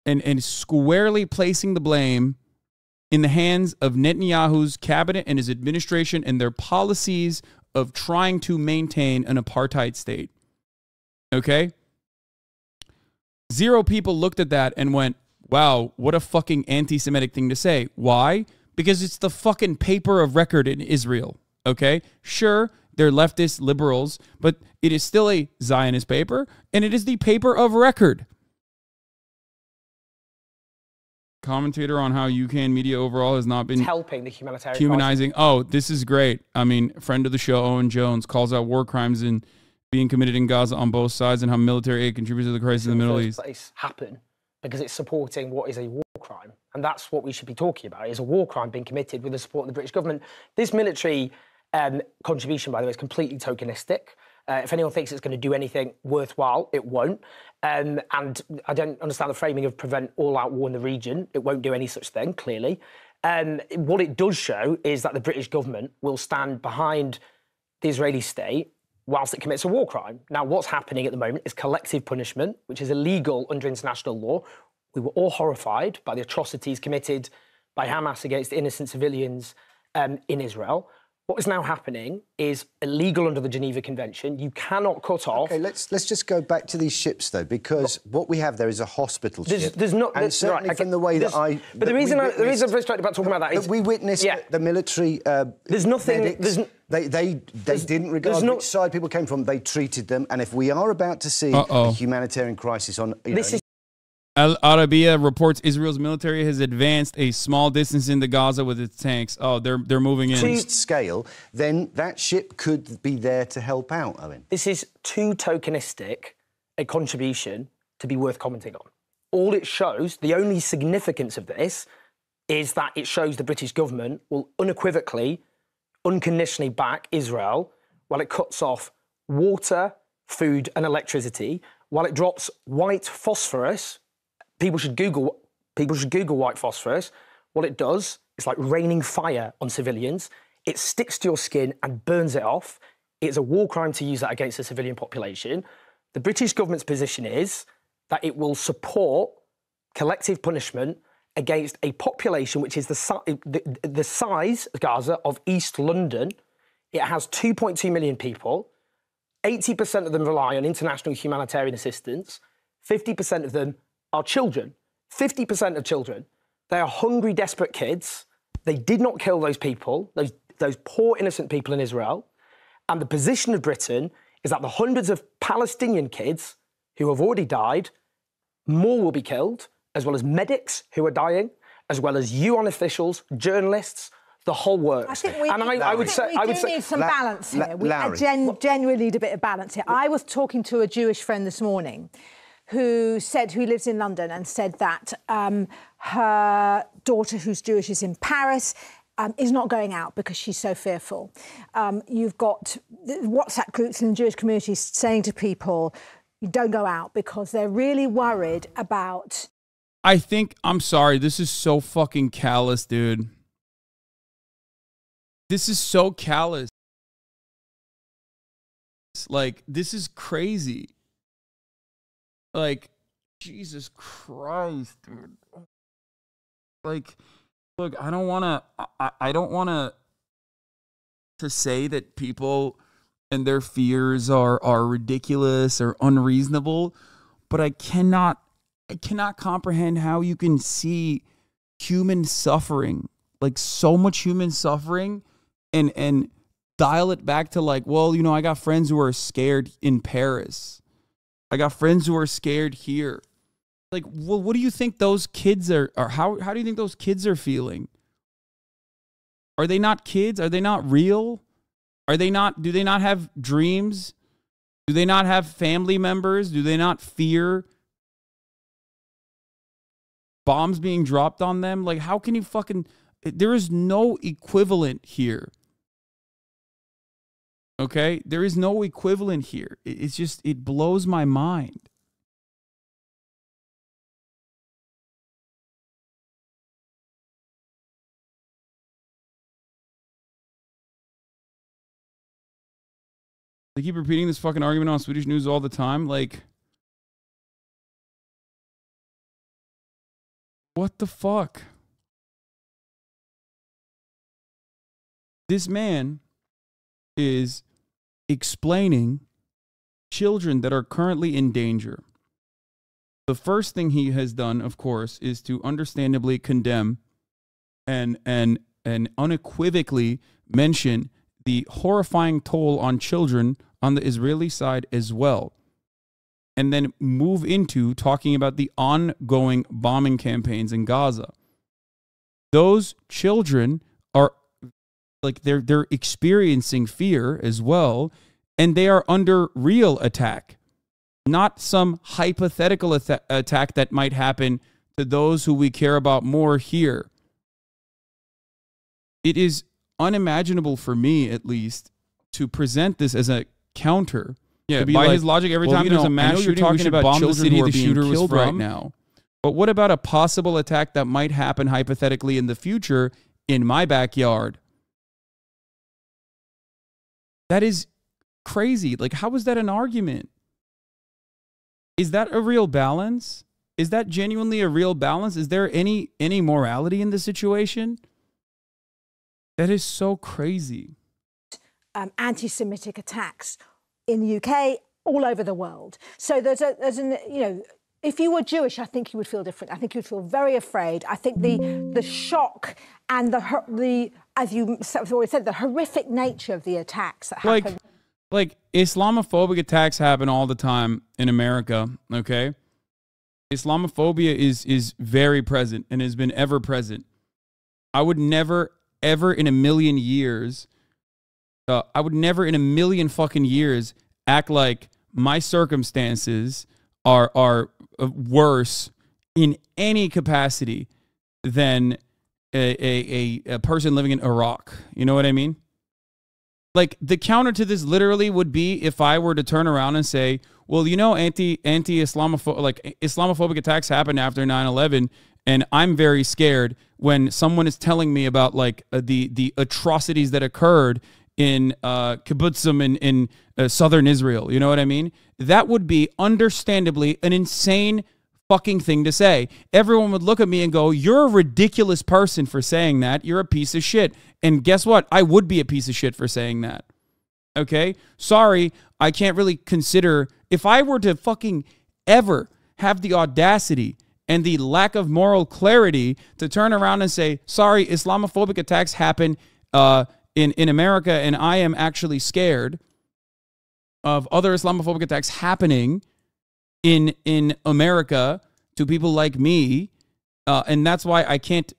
and squarely placing the blame in the hands of Netanyahu's cabinet and his administration and their policies of trying to maintain an apartheid state. Okay? 0 people looked at that and went, wow, what a fucking anti-Semitic thing to say. Why? Because it's the fucking paper of record in Israel. Okay? Sure, they're leftist liberals, but it is still a Zionist paper, and it is the paper of record. Commentator on how UCAN media overall has not been helping the humanitarian humanizing. crisis. Oh, this is great. I mean, friend of the show, Owen Jones, calls out war crimes and being committed in Gaza on both sides and how military aid contributes to the crisis in the Middle East. Happen because it's supporting what is a war crime. And that's what we should be talking about, is a war crime being committed with the support of the British government. This military contribution, by the way, is completely tokenistic. If anyone thinks it's going to do anything worthwhile, it won't. And I don't understand the framing of prevent all-out war in the region. It won't do any such thing, clearly. What it does show is that the British government will stand behind the Israeli state whilst it commits a war crime. Now, what's happening at the moment is collective punishment, which is illegal under international law. We were all horrified by the atrocities committed by Hamas against innocent civilians in Israel. What is now happening is illegal under the Geneva Convention. You cannot cut off... OK, let's just go back to these ships, though, because what we have there is a hospital ship. There's not... And certainly right, from the way that I... But the reason I'm frustrated about talking about that is... we witnessed the military... there's nothing... Medics, they didn't regard which side people came from. They treated them. And if we are about to see a humanitarian crisis on... Al Arabiya reports Israel's military has advanced a small distance into Gaza with its tanks. Oh, they're moving in. Increased scale, then that ship could be there to help out, Owen. This is too tokenistic a contribution to be worth commenting on. All it shows, the only significance of this, is that it shows the British government will unequivocally, unconditionally back Israel while it cuts off water, food and electricity, while it drops white phosphorus. People should Google white phosphorus. What it does is like raining fire on civilians. It sticks to your skin and burns it off. It's a war crime to use that against the civilian population. The British government's position is that it will support collective punishment against a population which is the size of Gaza of East London. It has 2.2 million people. 80% of them rely on international humanitarian assistance. 50% of them are children. 50% of children. They are hungry, desperate kids. They did not kill those people, those poor, innocent people in Israel. And the position of Britain is that the hundreds of Palestinian kids who have already died, more will be killed, as well as medics who are dying, as well as UN officials, journalists, the whole works. I think I would say need some balance here. We genuinely need a bit of balance here. I was talking to a Jewish friend this morning who lives in London and said that her daughter, who's Jewish, is in Paris, is not going out because she's so fearful. You've got WhatsApp groups in the Jewish community saying to people, don't go out because they're really worried about... I'm sorry, this is so fucking callous, dude. This is so callous. Like, this is crazy. Like, Jesus Christ, dude. Like, look, I don't want to say that people and their fears are ridiculous or unreasonable, but I cannot comprehend how you can see human suffering, like so much human suffering, and dial it back to like, well, you know, I got friends who are scared in Paris. I got friends who are scared here. Like, well, what do you think those kids are how do you think those kids are feeling? Are they not kids? Are they not real? Do they not have dreams? Do they not have family members? Do they not fear bombs being dropped on them? Like, how can you there is no equivalent here. Okay? There is no equivalent here. It's just, it blows my mind. They keep repeating this fucking argument on Swedish news all the time. Like, What the fuck? This man is explaining children that are currently in danger. The first thing he has done, of course, is to understandably condemn and unequivocally mention the horrifying toll on children on the Israeli side as well. And then move into talking about the ongoing bombing campaigns in Gaza. Those children are like they're experiencing fear as well, and they are under real attack, not some hypothetical attack that might happen to those who we care about more here. It is unimaginable for me, at least, to present this as a counter. Yeah, by his logic, every time there's a mass shooting, we should bomb the city the shooter was from right now. But what about a possible attack that might happen hypothetically in the future in my backyard? That is crazy. Like, how is that an argument? Is that a real balance? Is that genuinely a real balance? Is there any morality in the situation? That is so crazy. Anti-Semitic attacks in the UK, all over the world. So there's an, you know, if you were Jewish, I think you would feel different. I think you'd feel very afraid. I think the shock and the as you always said, the horrific nature of the attacks that happen. Like Islamophobic attacks happen all the time in America, okay? Islamophobia is very present and has been ever present. I would never, ever in a million years, I would never in a million fucking years act like my circumstances are worse in any capacity than a person living in Iraq. You know what I mean? Like, the counter to this literally would be if I were to turn around and say, well, you know, Islamophobic attacks happened after 9/11, and I'm very scared when someone is telling me about like the atrocities that occurred in kibbutzim in southern Israel. You know what I mean? That would be understandably an insane fucking thing to say. Everyone would look at me and go, you're a ridiculous person for saying that. You're a piece of shit. And guess what? I would be a piece of shit for saying that. Okay? Sorry, I can't really consider, if I were to fucking ever have the audacity and the lack of moral clarity to turn around and say, sorry, Islamophobic attacks happen in America, and I am actually scared of other Islamophobic attacks happening in America to people like me, and that's why I can't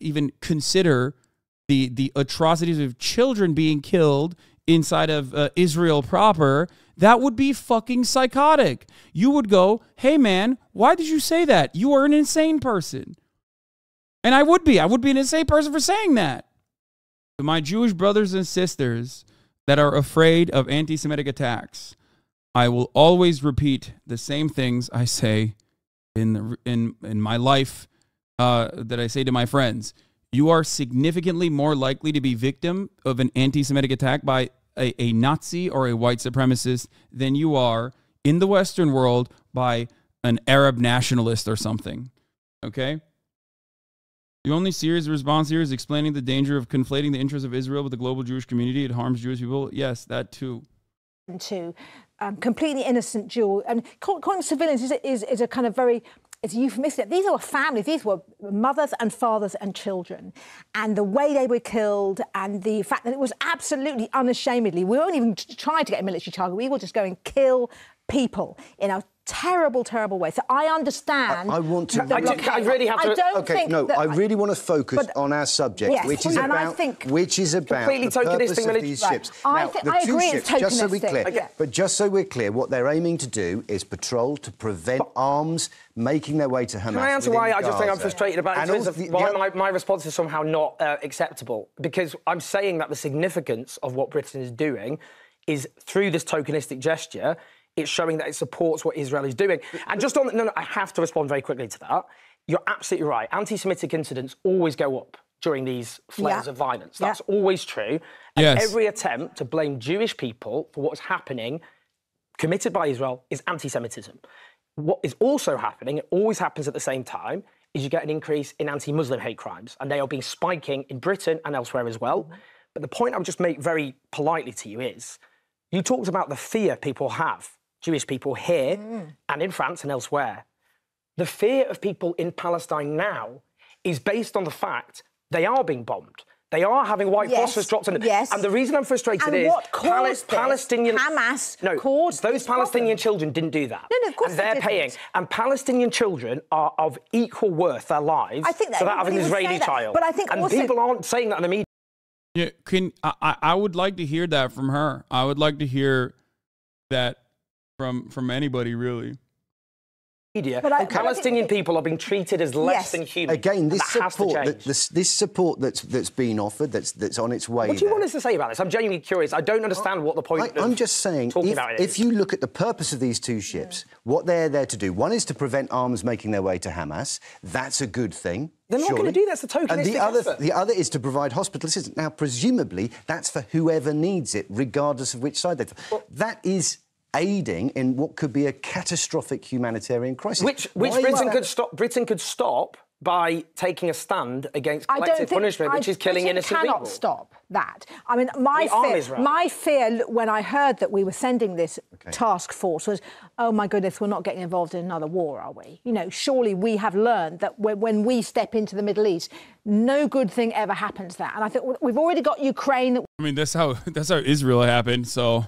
even consider the atrocities of children being killed inside of Israel proper. That would be fucking psychotic. You would go, hey man, why did you say that? You are an insane person. And I would be an insane person for saying that. To my Jewish brothers and sisters that are afraid of anti-Semitic attacks, I will always repeat the same things I say in my life that I say to my friends. You are significantly more likely to be victim of an anti-Semitic attack by a Nazi or a white supremacist than you are in the Western world by an Arab nationalist or something. Okay? The only serious response here is explaining the danger of conflating the interests of Israel with the global Jewish community. It harms Jewish people. Yes, that too. To completely innocent Jew. And calling civilians is a kind of very, it's euphemistic. These were families. These were mothers and fathers and children. And the way they were killed and the fact that it was absolutely unashamedly, we weren't even trying to get a military target. We will just go and kill people in a terrible, terrible way. So I understand. I want to. I really have to. I really want to focus on our subject, yes, which is about the purpose of these ships. Now, the two ships, just so we're clear, but just so we're clear, what they're aiming to do is patrol to prevent arms making their way to Hamas. Can I answer why I just think I'm frustrated about it? In terms of why my response is somehow not acceptable? Because I'm saying that the significance of what Britain is doing is through this tokenistic gesture. It's showing that it supports what Israel is doing. And just on... No, I have to respond very quickly to that. You're absolutely right. Anti-Semitic incidents always go up during these flares of violence. That's always true. And every attempt to blame Jewish people for what's happening, committed by Israel, is anti-Semitism. What is also happening, it always happens at the same time, is you get an increase in anti-Muslim hate crimes, and they are being spiking in Britain and elsewhere as well. But the point I would just make very politely to you is, you talked about the fear people have, Jewish people here and in France and elsewhere. The fear of people in Palestine now is based on the fact they are being bombed. They are having white phosphorus dropped on them. Yes. And the reason I'm frustrated is Palestinian... Hamas caused those Palestinian children didn't do that. No, of course and they're paying. And Palestinian children are of equal worth, their lives, I think that to that of an Israeli child. But I think and also... people aren't saying that in the media. Yeah, I would like to hear that from her. I would like to hear that from anybody, really. But Palestinian people are being treated as less than human. Again, this support, this support that's been offered, that's on its way. What do you want us to say about this? I'm genuinely curious. I don't understand what the point I'm just saying, if you look at the purpose of these two ships, what they're there to do, one is to prevent arms making their way to Hamas. That's a good thing. They're not going to do that. It's a tokenistic effort. The other is to provide hospital assistance. Now, presumably, that's for whoever needs it, regardless of which side they're... That is aiding in what could be a catastrophic humanitarian crisis. Which Britain could stop by taking a stand against collective punishment, which is killing innocent people. Cannot stop that. I mean, my fear when I heard that we were sending this task force was, oh my goodness, we're not getting involved in another war, are we? You know, surely we have learned that when we step into the Middle East, no good thing ever happens there. And I think we've already got Ukraine. I mean, that's how Israel happened. So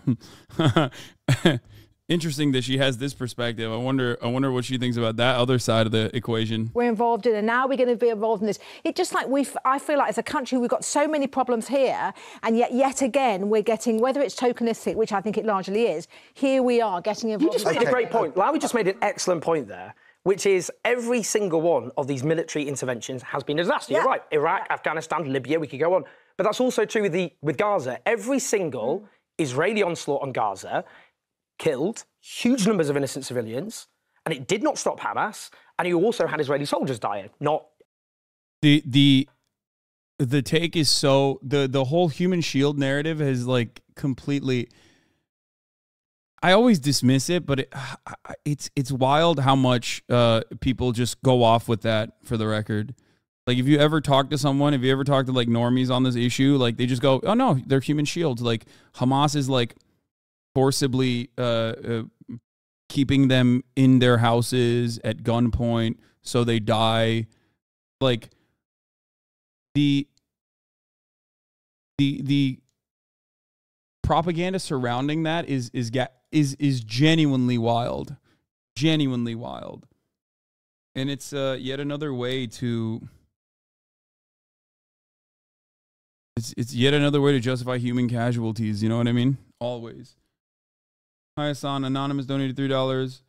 interesting that she has this perspective. I wonder what she thinks about that other side of the equation. We're involved in, and now we're going to be involved in this. It's just like I feel like as a country we've got so many problems here, and yet again we're getting, whether it's tokenistic, which I think it largely is, here we are getting involved. You just made a great point. Lowy just made an excellent point there, which is every single one of these military interventions has been a disaster. You're right. Iraq, Afghanistan, Libya, we could go on. But that's also true with Gaza. Every single Israeli onslaught on Gaza killed huge numbers of innocent civilians, and it did not stop Hamas, and you also had Israeli soldiers dying. Not the take is so the whole human shield narrative has like completely. I always dismiss it, but it's wild how much people just go off with that. For the record, like if you ever talk to someone, if you ever talk to like normies on this issue, like they just go, "Oh no, they're human shields." Like Hamas is like forcibly keeping them in their houses at gunpoint so they die. Like the propaganda surrounding that is genuinely wild, and it's yet another way to it's yet another way to justify human casualties. You know what I mean? Always. Hi, Hasan. Anonymous donated $3.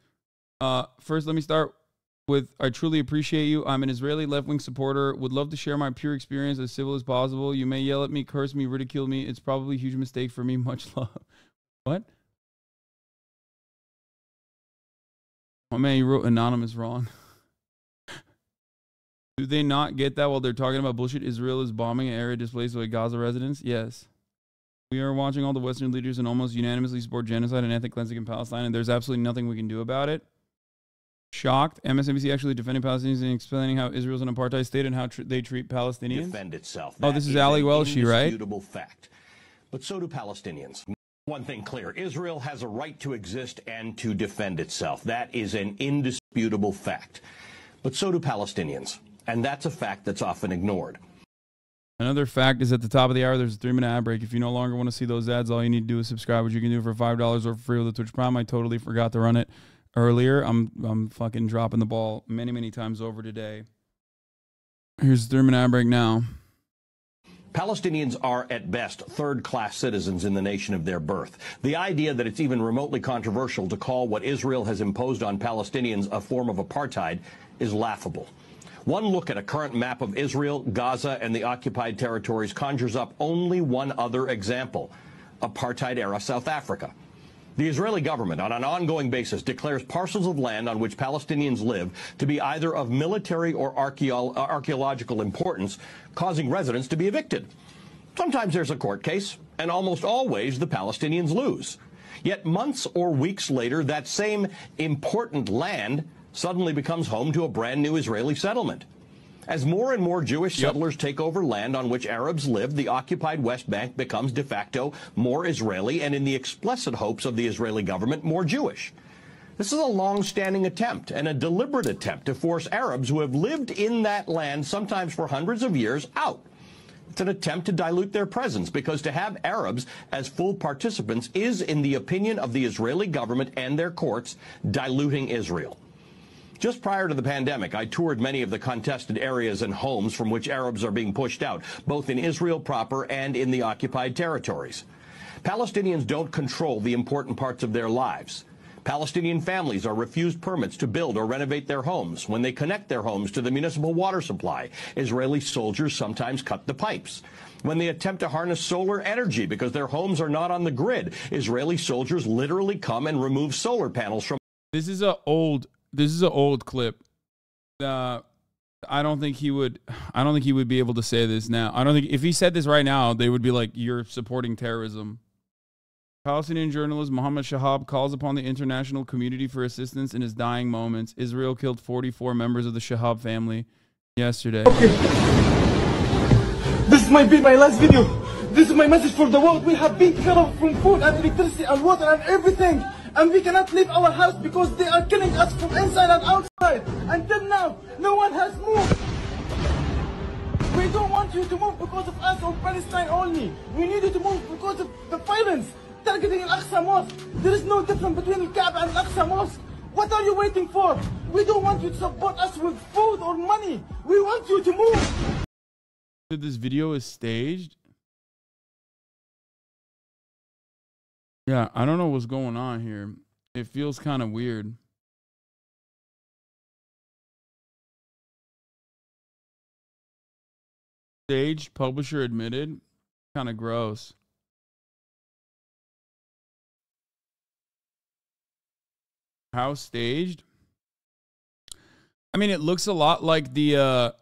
First, let me start with, I truly appreciate you. I'm an Israeli left-wing supporter. Would love to share my pure experience as civil as possible. You may yell at me, curse me, ridicule me. It's probably a huge mistake for me. Much love. What? Oh, man, you wrote anonymous wrong. Do they not get that while they're talking about bullshit? Israel is bombing an area displaced by Gaza residents? Yes. We are watching all the Western leaders and almost unanimously support genocide and ethnic cleansing in Palestine, and there's absolutely nothing we can do about it. Shocked. MSNBC actually defending Palestinians and explaining how Israel's an apartheid state and how they treat Palestinians. Defend itself. Oh, this is Ali Welshi, right? Indisputable fact. But so do Palestinians. One thing clear, Israel has a right to exist and to defend itself. That is an indisputable fact. But so do Palestinians. And that's a fact that's often ignored. Another fact is at the top of the hour, there's a 3-minute ad break. If you no longer want to see those ads, all you need to do is subscribe, which you can do for $5 or for free with the Twitch Prime. I totally forgot to run it earlier. I'm fucking dropping the ball many times over today. Here's the 3-minute ad break now. Palestinians are, at best, third-class citizens in the nation of their birth. The idea that it's even remotely controversial to call what Israel has imposed on Palestinians a form of apartheid is laughable. One look at a current map of Israel, Gaza, and the occupied territories conjures up only one other example: apartheid-era South Africa. The Israeli government, on an ongoing basis, declares parcels of land on which Palestinians live to be either of military or archaeological importance, causing residents to be evicted. Sometimes there's a court case, and almost always the Palestinians lose. Yet months or weeks later, that same important land suddenly becomes home to a brand new Israeli settlement. As more and more Jewish settlers take over land on which Arabs live, the occupied West Bank becomes de facto more Israeli and, in the explicit hopes of the Israeli government, more Jewish. This is a long-standing attempt and a deliberate attempt to force Arabs who have lived in that land, sometimes for hundreds of years, out. It's an attempt to dilute their presence, because to have Arabs as full participants is, in the opinion of the Israeli government and their courts, diluting Israel. Just prior to the pandemic, I toured many of the contested areas and homes from which Arabs are being pushed out, both in Israel proper and in the occupied territories. Palestinians don't control the important parts of their lives. Palestinian families are refused permits to build or renovate their homes. When they connect their homes to the municipal water supply, Israeli soldiers sometimes cut the pipes. When they attempt to harness solar energy because their homes are not on the grid, Israeli soldiers literally come and remove solar panels from... This is an old clip. I don't think he would be able to say this now. I don't think if he said this right now, they would be like, you're supporting terrorism. Palestinian journalist Mohammed Shahab calls upon the international community for assistance in his dying moments. Israel killed 44 members of the Shahab family yesterday. Okay. This might be my last video. This is my message for the world. We have been cut off from food and electricity and water and everything. And we cannot leave our house because they are killing us from inside and outside. Until now, no one has moved. We don't want you to move because of us or Palestine only. We need you to move because of the violence targeting Al-Aqsa Mosque. There is no difference between Al-Kaaba and Al-Aqsa Mosque. What are you waiting for? We don't want you to support us with food or money. We want you to move. This video is staged? Yeah, I don't know what's going on here. It feels kind of weird. Staged, publisher admitted. Kind of gross. How staged? I mean, it looks a lot like the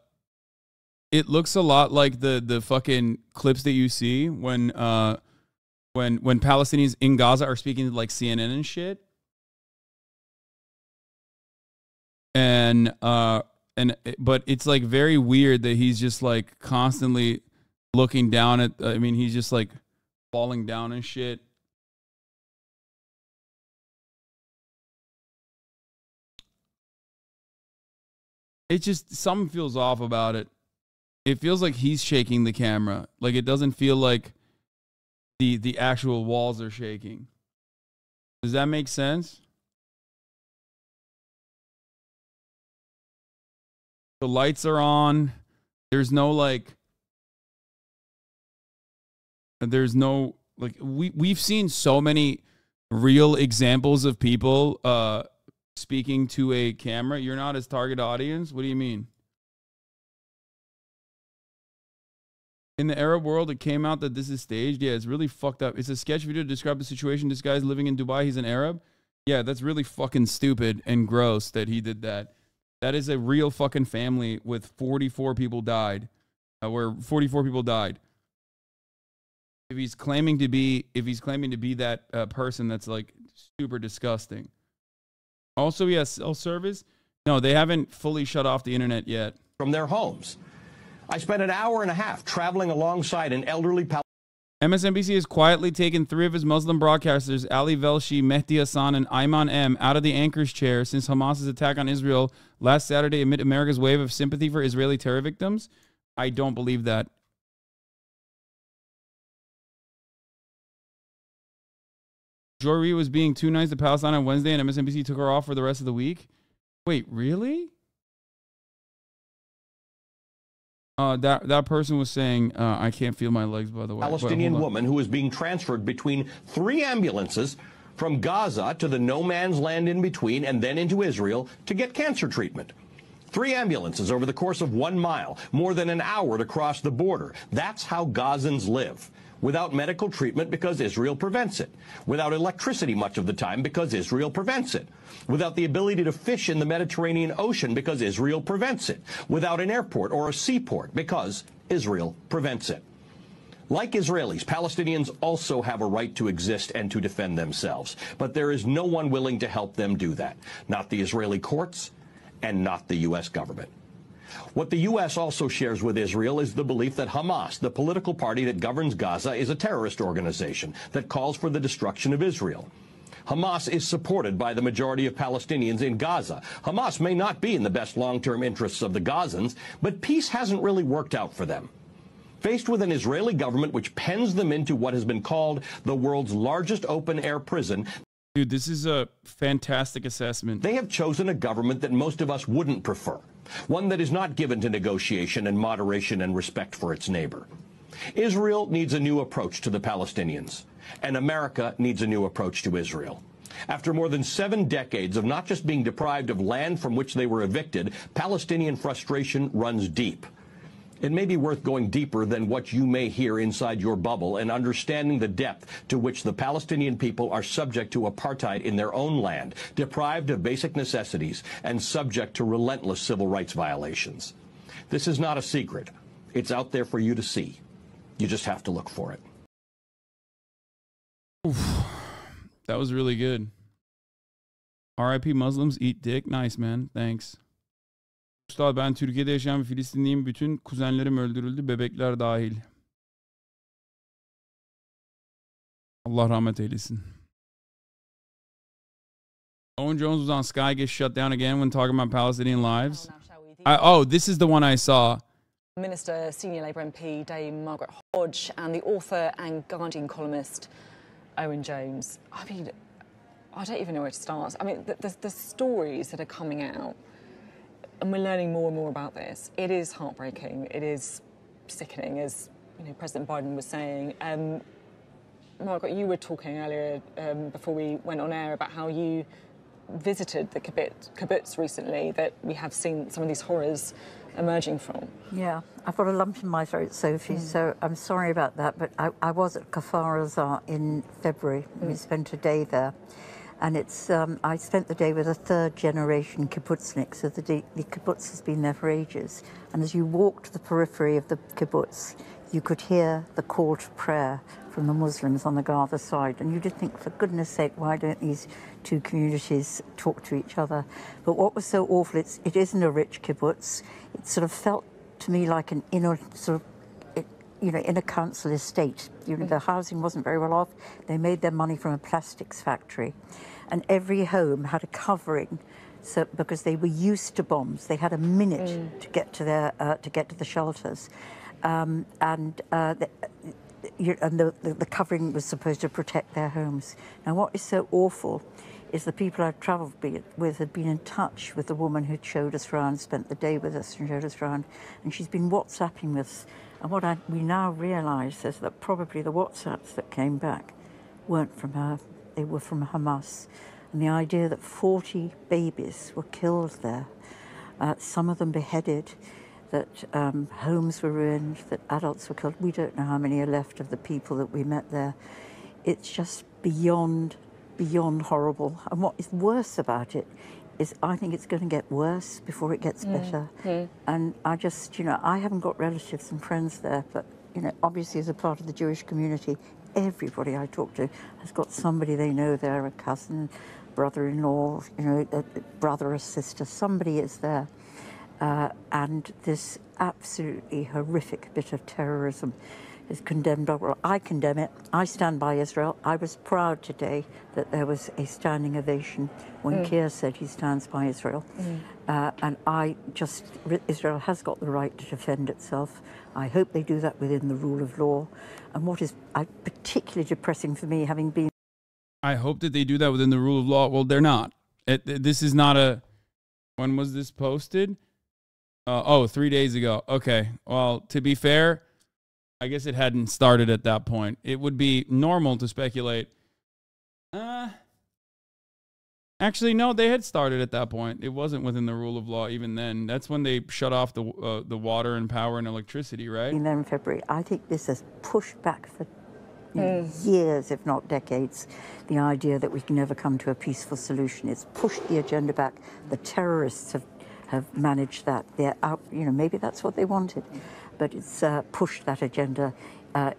the fucking clips that you see when Palestinians in Gaza are speaking to like CNN and shit. But it's like very weird that he's just like constantly looking down at, I mean, he's just like falling down and shit. It just, something feels off about it. It feels like he's shaking the camera. Like it doesn't feel like the actual walls are shaking. Does that make sense? The lights are on. There's no like we've seen so many real examples of people speaking to a camera. You're not his target audience? What do you mean? In the Arab world, it came out that this is staged. Yeah, it's really fucked up. It's a sketch video to describe the situation. This guy's living in Dubai. He's an Arab. Yeah, that's really fucking stupid and gross that he did that. That is a real fucking family with 44 people died. Where 44 people died. If he's claiming to be that person, that's like super disgusting. Also, yes, self-service. No, they haven't fully shut off the internet yet. From their homes. I spent an hour and a half traveling alongside an elderly MSNBC has quietly taken 3 of his Muslim broadcasters, Ali Velshi, Mehdi Hasan, and Ayman M., out of the anchor's chair since Hamas's attack on Israel last Saturday amid America's wave of sympathy for Israeli terror victims. I don't believe that. Jory was being too nice to Palestine on Wednesday, and MSNBC took her off for the rest of the week. Wait, really? That person was saying, I can't feel my legs, by the way. Palestinian woman who was being transferred between 3 ambulances from Gaza to the no man's land in between and then into Israel to get cancer treatment. 3 ambulances over the course of 1 mile, more than an hour to cross the border. That's how Gazans live. Without medical treatment because Israel prevents it. Without electricity much of the time because Israel prevents it. Without the ability to fish in the Mediterranean Ocean because Israel prevents it. Without an airport or a seaport because Israel prevents it. Like Israelis, Palestinians also have a right to exist and to defend themselves. But there is no one willing to help them do that. Not the Israeli courts, and not the U.S. government. What the U.S. also shares with Israel is the belief that Hamas, the political party that governs Gaza, is a terrorist organization that calls for the destruction of Israel. Hamas is supported by the majority of Palestinians in Gaza. Hamas may not be in the best long-term interests of the Gazans, but peace hasn't really worked out for them. Faced with an Israeli government which pens them into what has been called the world's largest open-air prison, dude, this is a fantastic assessment. They have chosen a government that most of us wouldn't prefer, one that is not given to negotiation and moderation and respect for its neighbor. Israel needs a new approach to the Palestinians, and America needs a new approach to Israel. After more than 7 decades of not just being deprived of land from which they were evicted, Palestinian frustration runs deep. It may be worth going deeper than what you may hear inside your bubble and understanding the depth to which the Palestinian people are subject to apartheid in their own land, deprived of basic necessities, and subject to relentless civil rights violations. This is not a secret. It's out there for you to see. You just have to look for it. Oof, that was really good. R.I.P. Muslims eat dick. Nice, man. Thanks. Usta, ben Türkiye'de yaşayan bir Filistinliyim. Bütün kuzenlerim öldürüldü. Bebekler dahil. Allah rahmet eylesin. Owen Jones was on Sky, gets shut down again when talking about Palestinian lives. Oh, this is the one I saw. Minister, Senior Labour MP Dame Margaret Hodge, and the author and Guardian columnist Owen Jones. I mean, I don't even know where to start. I mean, the stories that are coming out, and we're learning more and more about this. It is heartbreaking. It is sickening, as President Biden was saying. Margaret, you were talking earlier before we went on air about how you visited the kibbutz recently, that we have seen some of these horrors emerging from. Yeah, I've got a lump in my throat, Sophie, so I'm sorry about that. But I was at Kfar Aza in February. We spent a day there. And it's I spent the day with a third-generation kibbutznik, so the kibbutz has been there for ages. And as you walked the periphery of the kibbutz, you could hear the call to prayer from the Muslims on the Gaza side. And you did think, for goodness sake, why don't these two communities talk to each other? But what was so awful, it isn't a rich kibbutz. It sort of felt to me like an inner council estate. The housing wasn't very well off. They made their money from a plastics factory. And every home had a covering, so because they were used to bombs. They had a minute to get to the shelters. The covering was supposed to protect their homes. Now, what is so awful is the people I've travelled with had been in touch with the woman who showed us around, spent the day with us and showed us around, and she's been WhatsApping with us. And what we now realise is that probably the WhatsApps that came back weren't from her, they were from Hamas. And the idea that 40 babies were killed there, some of them beheaded, that homes were ruined, that adults were killed. We don't know how many are left of the people that we met there. It's just beyond horrible. And what is worse about it is I think it's going to get worse before it gets better. And I just, I haven't got relatives and friends there, but, obviously as a part of the Jewish community, everybody I talk to has got somebody they know there, a cousin, brother-in-law, a brother or sister, somebody is there. And this absolutely horrific bit of terrorism is condemned. Well, I condemn it. I stand by Israel. I was proud today that there was a standing ovation when Keir said he stands by Israel. And Israel has got the right to defend itself. I hope they do that within the rule of law. And what is particularly depressing for me, having been... I hope that they do that within the rule of law. Well, they're not. This is not a... When was this posted? 3 days ago. Okay. Well, to be fair, I guess it hadn't started at that point. It would be normal to speculate. Actually, no, they had started at that point. It wasn't within the rule of law even then. That's when they shut off the water and power and electricity, right? In there in February. I think this has pushed back for years, if not decades, the idea that we can never come to a peaceful solution. It's pushed the agenda back. The terrorists have managed that. They're out, maybe that's what they wanted, but it's pushed that agenda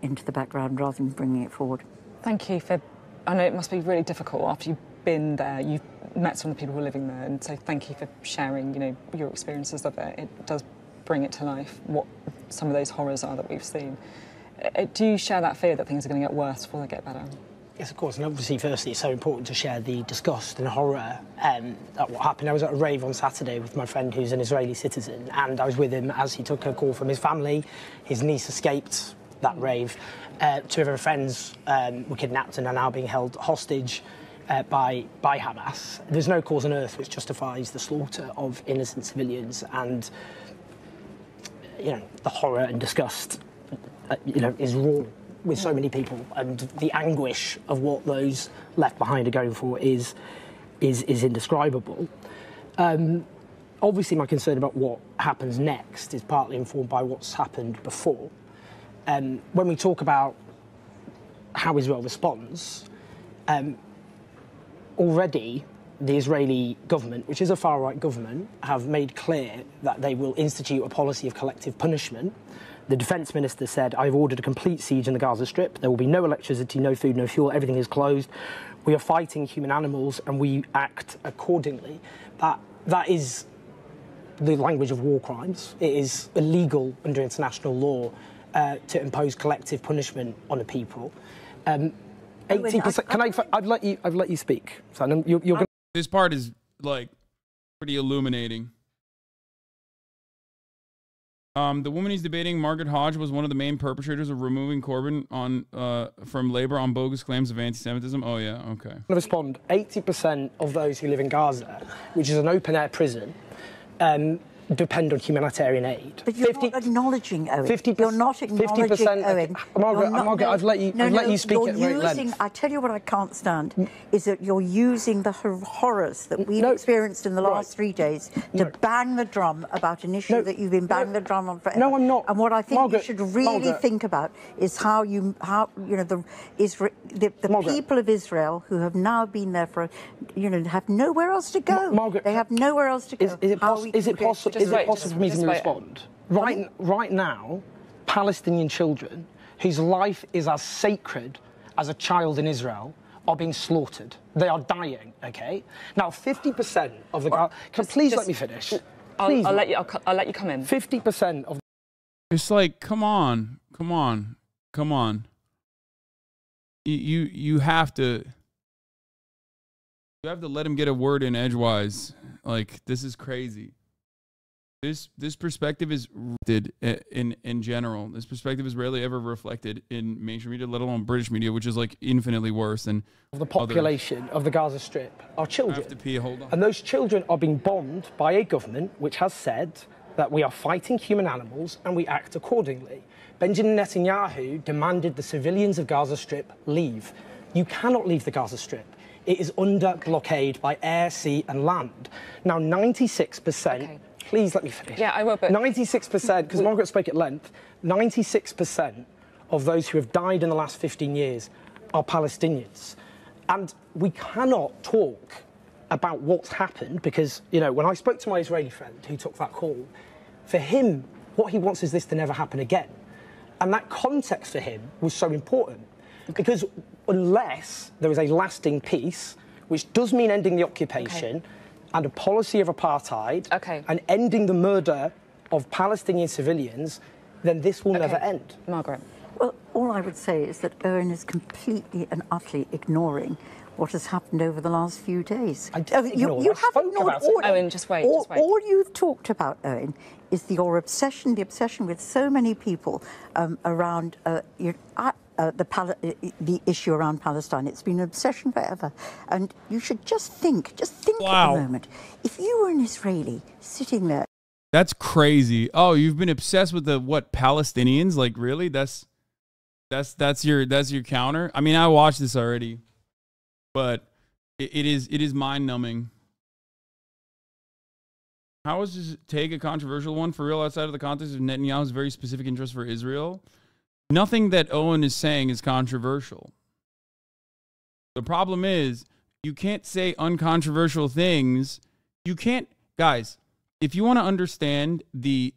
into the background rather than bringing it forward. Thank you for... I know it must be really difficult after you've been there. You've met some of the people who are living there, and so thank you for sharing, you know, your experiences of it. It does bring it to life, what some of those horrors are that we've seen. Do you share that fear that things are going to get worse before they get better? Yes, of course, and obviously, firstly, it's so important to share the disgust and horror at what happened. I was at a rave on Saturday with my friend who's an Israeli citizen, and I was with him as he took a call from his family. His niece escaped that rave. Two of her friends were kidnapped and are now being held hostage by Hamas. There's no cause on earth which justifies the slaughter of innocent civilians, and you know, the horror and disgust, you know, is raw with so many people, and the anguish of what those left behind are going for is indescribable. Obviously, my concern about what happens next is partly informed by what's happened before. When we talk about how Israel responds, already the Israeli government, which is a far-right government, have made clear that they will institute a policy of collective punishment. The defence minister said, I've ordered a complete siege in the Gaza Strip. There will be no electricity, no food, no fuel. Everything is closed. We are fighting human animals and we act accordingly. That is the language of war crimes. It is illegal under international law to impose collective punishment on a people. 80%. I've let you speak. So you're gonna... This part is like pretty illuminating. The woman he's debating, Margaret Hodge, was one of the main perpetrators of removing Corbyn from Labour on bogus claims of anti-Semitism. Oh, yeah, okay. To respond, 80% of those who live in Gaza, which is an open-air prison, depend on humanitarian aid. But you're not acknowledging, Owen. 50%, you're not acknowledging, 50%, Owen. Margaret, I've let you speak at great length. I tell you what I can't stand is that you're using the horrors that we've experienced in the last 3 days to bang the drum about an issue that you've been banging the drum on forever. No, I'm not. And what I think you should really think about is how you know the people of Israel who have now been there for, have nowhere else to go. Margaret, they have nowhere else to go. Is it possible for me to respond? Right now, Palestinian children whose life is as sacred as a child in Israel are being slaughtered. They are dying, okay? Now, 50% of the... Please let me finish. I'll let you come in. 50% of... It's like, come on. You have to... You have to let him get a word in edgewise. Like, this is crazy. This perspective is in general. This perspective is rarely ever reflected in mainstream media, let alone British media, which is like infinitely worse than the population of the Gaza Strip are children. I have to pee, hold on. And those children are being bombed by a government which has said that we are fighting human animals and we act accordingly. Benjamin Netanyahu demanded the civilians of Gaza Strip leave. You cannot leave the Gaza Strip. It is under blockade by air, sea and land. Now, 96%... Okay. Please let me finish. Yeah, I will, but... 96%, because Margaret spoke at length, 96% of those who have died in the last 15 years are Palestinians. And we cannot talk about what's happened because, when I spoke to my Israeli friend who took that call, for him, what he wants is this to never happen again. And that context for him was so important because unless there is a lasting peace, which does mean ending the occupation, and a policy of apartheid, and ending the murder of Palestinian civilians, then this will never end. Margaret. Well, all I would say is that Owen is completely and utterly ignoring what has happened over the last few days. I didn't ignore. You have ignored all. Owen, just wait. All you've talked about, Owen, is your obsession, the obsession with so many people around the issue around Palestine. It's been an obsession forever. And you should just think at the moment. If you were an Israeli sitting there... That's crazy. Oh, you've been obsessed with the, Palestinians? Like, really? That's your counter? I mean, I watched this already. But it is mind-numbing. How is this take a controversial one for real outside of the context of Netanyahu's very specific interest for Israel? Nothing that Owen is saying is controversial. The problem is you can't say uncontroversial things. You can't, guys, if you want to understand the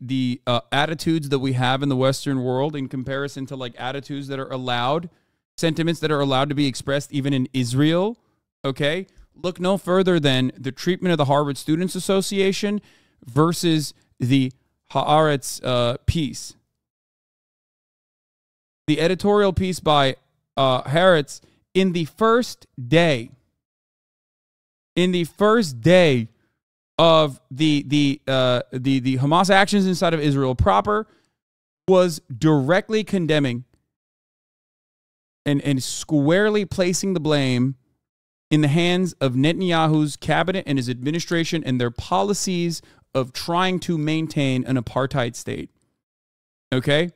attitudes that we have in the Western world in comparison to like attitudes that are allowed, sentiments that are allowed to be expressed even in Israel, okay? look no further than the treatment of the Harvard Students Association versus the Haaretz piece. The editorial piece by Haaretz in the first day of the Hamas actions inside of Israel proper was directly condemning and squarely placing the blame in the hands of Netanyahu's cabinet and his administration and their policies of trying to maintain an apartheid state. Okay?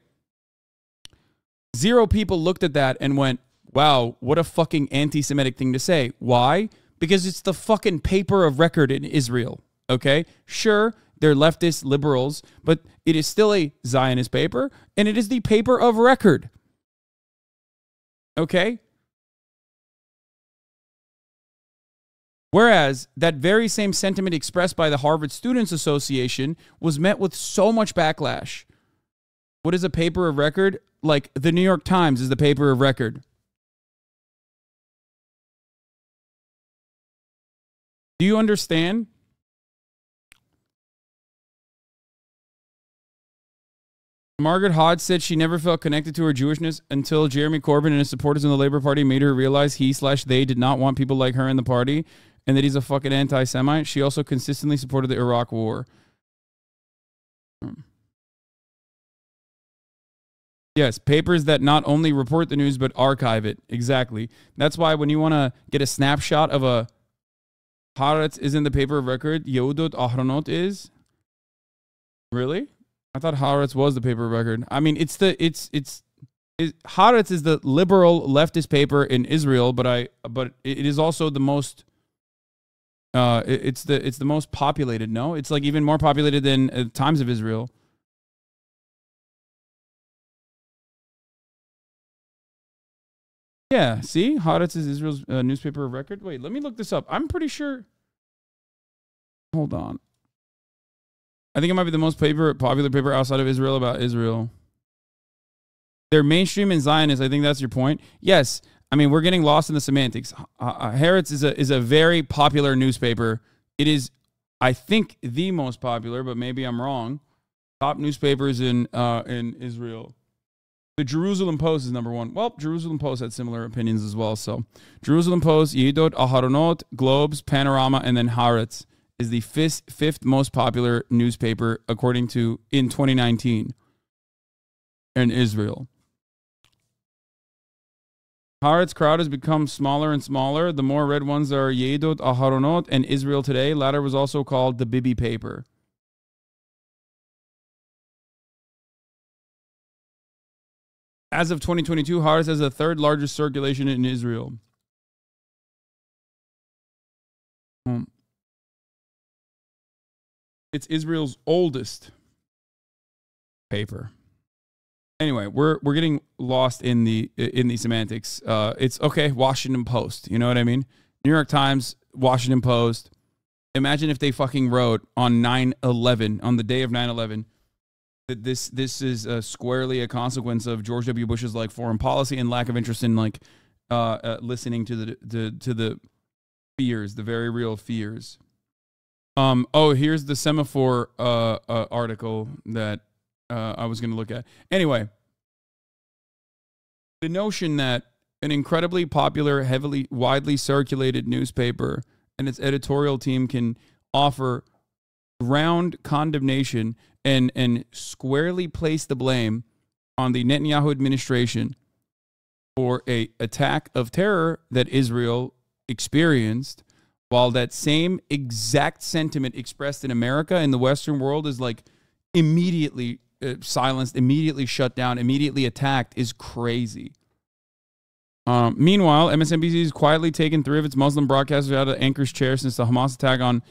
0 people looked at that and went, wow, what a fucking anti-Semitic thing to say. Why? Because it's the fucking paper of record in Israel. Okay? Sure, they're leftist liberals, but it is still a Zionist paper, and it is the paper of record. Okay? Whereas that very same sentiment expressed by the Harvard Students Association was met with so much backlash. What is a paper of record? Like the New York Times is the paper of record. Do you understand? Margaret Hodge said she never felt connected to her Jewishness until Jeremy Corbyn and his supporters in the Labour Party made her realize he/they did not want people like her in the party and that he's a fucking anti-Semite. She also consistently supported the Iraq War. Yes, papers that not only report the news but archive it. Exactly. That's why when you want to get a snapshot of a Haaretz is in the paper of record, Yehudot Ahronot is? Really? I thought Haaretz was the paper of record. I mean, Haaretz is the liberal leftist paper in Israel, but it is also the most it's the most populated. No, it's like even more populated than Times of Israel. Yeah, see, Haaretz is Israel's newspaper of record. Wait, let me look this up. I'm pretty sure. Hold on. I think it might be the most popular paper outside of Israel about Israel. They're mainstream and Zionist. I think that's your point. Yes. I mean, we're getting lost in the semantics. Haaretz is a very popular newspaper. It is, I think, the most popular, but maybe I'm wrong. Top newspapers in Israel. The Jerusalem Post is number 1. Well, Jerusalem Post had similar opinions as well. So, Jerusalem Post, Yehudot Ahronot, Globes, Panorama, and then Haaretz is the fifth most popular newspaper according to in 2019 in Israel. Haaretz crowd has become smaller and smaller. The more red ones are Yehudot Ahronot and Israel Today. Latter was also called the Bibi paper. As of 2022, Haaretz has the 3rd largest circulation in Israel. It's Israel's oldest paper. Anyway, we're getting lost in the semantics. It's okay, Washington Post. You know what I mean? New York Times, Washington Post. Imagine if they fucking wrote on 9/11, on the day of 9/11, that this is squarely a consequence of George W. Bush's like foreign policy and lack of interest in like listening to the fears, the very real fears. Oh, here's the semaphore article that I was going to look at. Anyway, the notion that an incredibly popular, widely circulated newspaper and its editorial team can offer round condemnation and squarely place the blame on the Netanyahu administration for an attack of terror that Israel experienced, while that same exact sentiment expressed in America and the Western world is like immediately silenced, immediately shut down, immediately attacked, is crazy. Meanwhile, MSNBC has quietly taken 3 of its Muslim broadcasters out of Anchor's chair since the Hamas attack on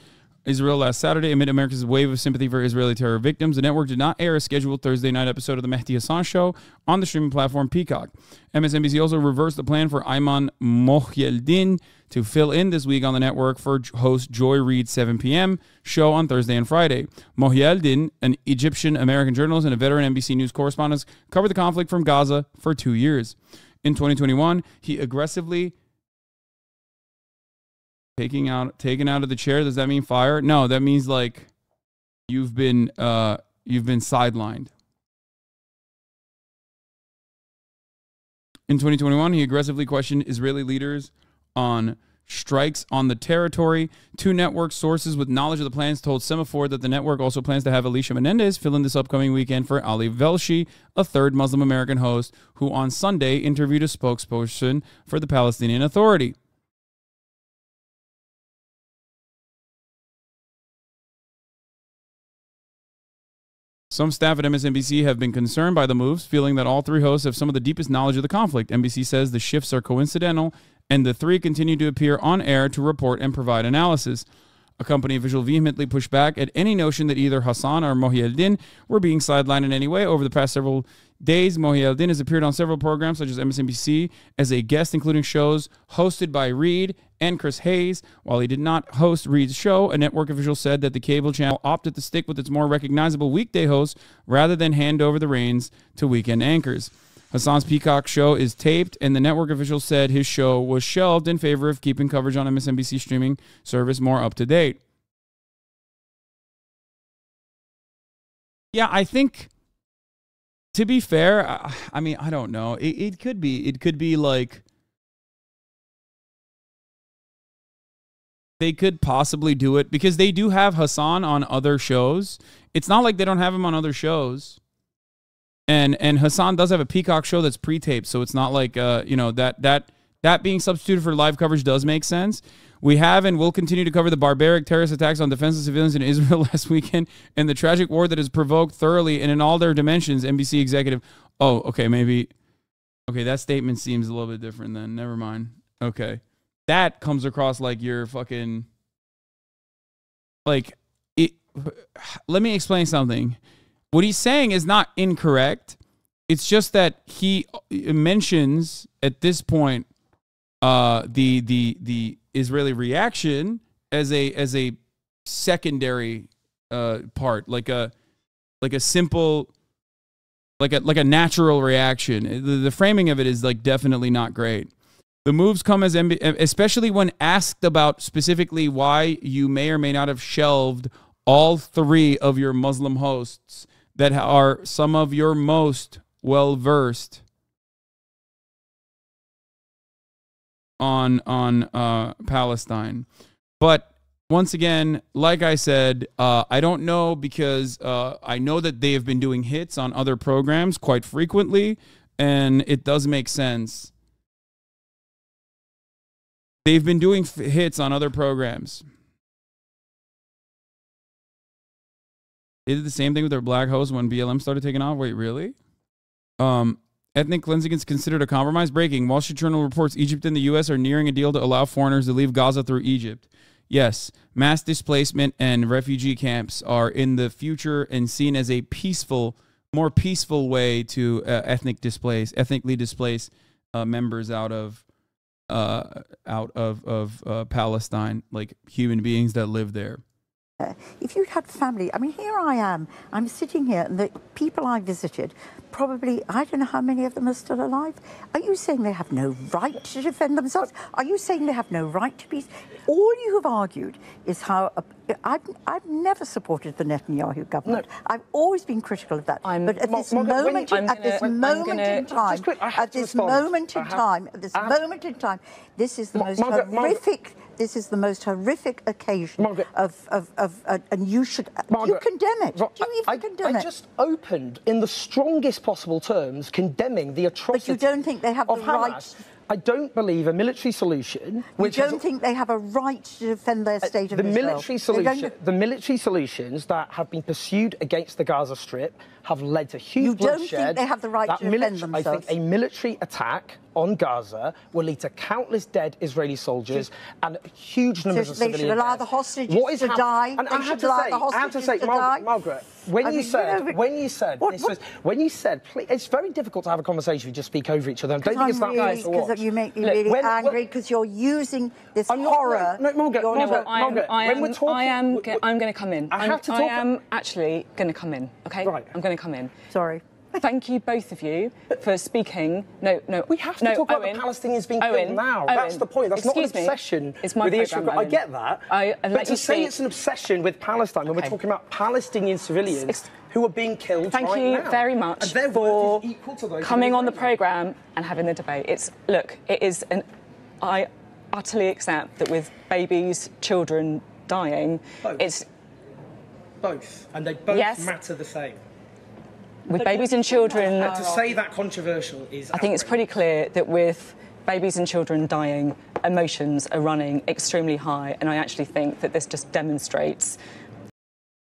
Israel last Saturday. Amid America's wave of sympathy for Israeli terror victims, the network did not air a scheduled Thursday night episode of the Mehdi Hasan Show on the streaming platform Peacock. MSNBC also reversed the plan for Ayman Mohyeldin to fill in this week on the network for host Joy Reid's 7 p.m. show on Thursday and Friday. Mohyeldin, an Egyptian-American journalist and a veteran NBC News correspondent, covered the conflict from Gaza for 2 years. In 2021, he aggressively taken out of the chair. Does that mean fire? No, that means like you've been sidelined. In 2021, he aggressively questioned Israeli leaders on strikes on the territory. Two network sources with knowledge of the plans told Semaphore that the network also plans to have Alicia Menendez fill in this upcoming weekend for Ali Velshi, a third Muslim American host, who on Sunday interviewed a spokesperson for the Palestinian Authority. Some staff at MSNBC have been concerned by the moves, feeling that all three hosts have some of the deepest knowledge of the conflict. NBC says the shifts are coincidental, and the three continue to appear on air to report and provide analysis. A company official vehemently pushed back at any notion that either Hasan or Mohieddin were being sidelined in any way. Over the past several days, Mohieddin has appeared on several programs, such as MSNBC, as a guest, including shows hosted by Reed and Chris Hayes. While he did not host Reed's show, a network official said that the cable channel opted to stick with its more recognizable weekday hosts rather than hand over the reins to weekend anchors. Hasan's Peacock show is taped, and the network official said his show was shelved in favor of keeping coverage on MSNBC streaming service more up to date. Yeah, I think, to be fair, I mean, I don't know. It could be like they could possibly do it because they do have Hasan on other shows. It's not like they don't have him on other shows. And Hasan does have a Peacock show that's pre-taped, so it's not like that being substituted for live coverage does make sense. We have and will continue to cover the barbaric terrorist attacks on defenseless civilians in Israel last weekend and the tragic war that has provoked thoroughly and in all their dimensions. NBC executive. Oh, okay, maybe. Okay, that statement seems a little bit different then. Never mind. Okay, that comes across like you're fucking like it. Let me explain something. What he's saying is not incorrect. It's just that he mentions at this point the Israeli reaction as a secondary part, like a simple, like a natural reaction. The framing of it is like definitely not great. The moves come as especially when asked about specifically why you may or may not have shelved all three of your Muslim hosts that are some of your most well-versed on Palestine. But once again, like I said, I don't know because I know that they have been doing hits on other programs quite frequently, and it does make sense. They've been doing hits on other programs. They did the same thing with their black host when BLM started taking off. Wait, really? Ethnic cleansing is considered a compromise. Breaking. Wall Street Journal reports Egypt and the U.S. are nearing a deal to allow foreigners to leave Gaza through Egypt. Yes, mass displacement and refugee camps are in the future and seen as a more peaceful way to ethnically displace members out of Palestine, like human beings that live there. If you'd had family, I mean, here I am, I'm sitting here, and the people I visited, probably, I don't know how many of them are still alive. Are you saying they have no right to defend themselves? Are you saying they have no right to be? All you have argued is how, I've never supported the Netanyahu government. No. I've always been critical of that. But at this moment in time, this is the most horrific. This is the most horrific occasion and you condemn it. Do you even condemn it? I just opened in the strongest possible terms condemning the atrocity. But you don't think they have the right? I don't believe a military solution. You don't think they have a right to defend their state of Israel? The military solutions that have been pursued against the Gaza Strip have led to huge bloodshed. You don't think they have the right to defend themselves? I think a military attack on Gaza will lead to countless dead Israeli soldiers and huge numbers of civilians. They should allow the hostages to die. And I have to say, Margaret, when you said, it's very difficult to have a conversation if you just speak over each other. I don't think it's that nice to watch. You make me really angry because you're using this horror. No, Margaret, I'm going to come in. I am actually going to come in. Okay, right. I'm going to come in. Sorry. thank you, both of you, for speaking. No. We have to talk about the Palestinians being killed now. That's the point. That's not an obsession with the issue. I get that. But to say it's an obsession with Palestine when we're talking about Palestinian civilians who are being killed Thank right you now. very much for coming on the programme and having the debate. I utterly accept that with babies, children dying, both. And they both matter the same. With babies and children... To say that controversial is... I think it's pretty clear that with babies and children dying, emotions are running extremely high, and I actually think that this just demonstrates...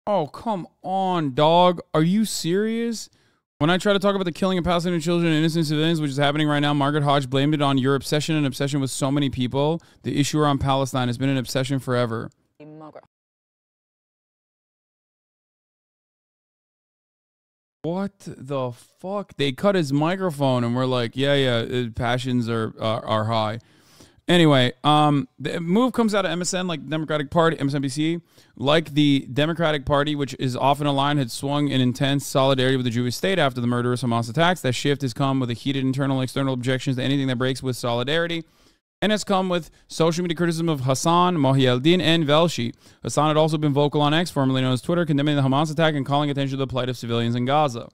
Oh, come on, dog. Are you serious? When I try to talk about the killing of Palestinian children and innocent civilians, which is happening right now, Margaret Hodge blamed it on your obsession and obsession with so many people. The issue around Palestine has been an obsession forever. What the fuck? They cut his microphone and we're like, yeah, passions are high. Anyway, the move comes out of MSN, like Democratic Party, MSNBC, like the Democratic Party, which is often aligned, had swung in intense solidarity with the Jewish state after the murderous Hamas attacks. That shift has come with a heated internal and external objections to anything that breaks with solidarity, and has come with social media criticism of Hasan, Mohieldin, and Velshi. Hasan had also been vocal on X, formerly known as Twitter, condemning the Hamas attack and calling attention to the plight of civilians in Gaza.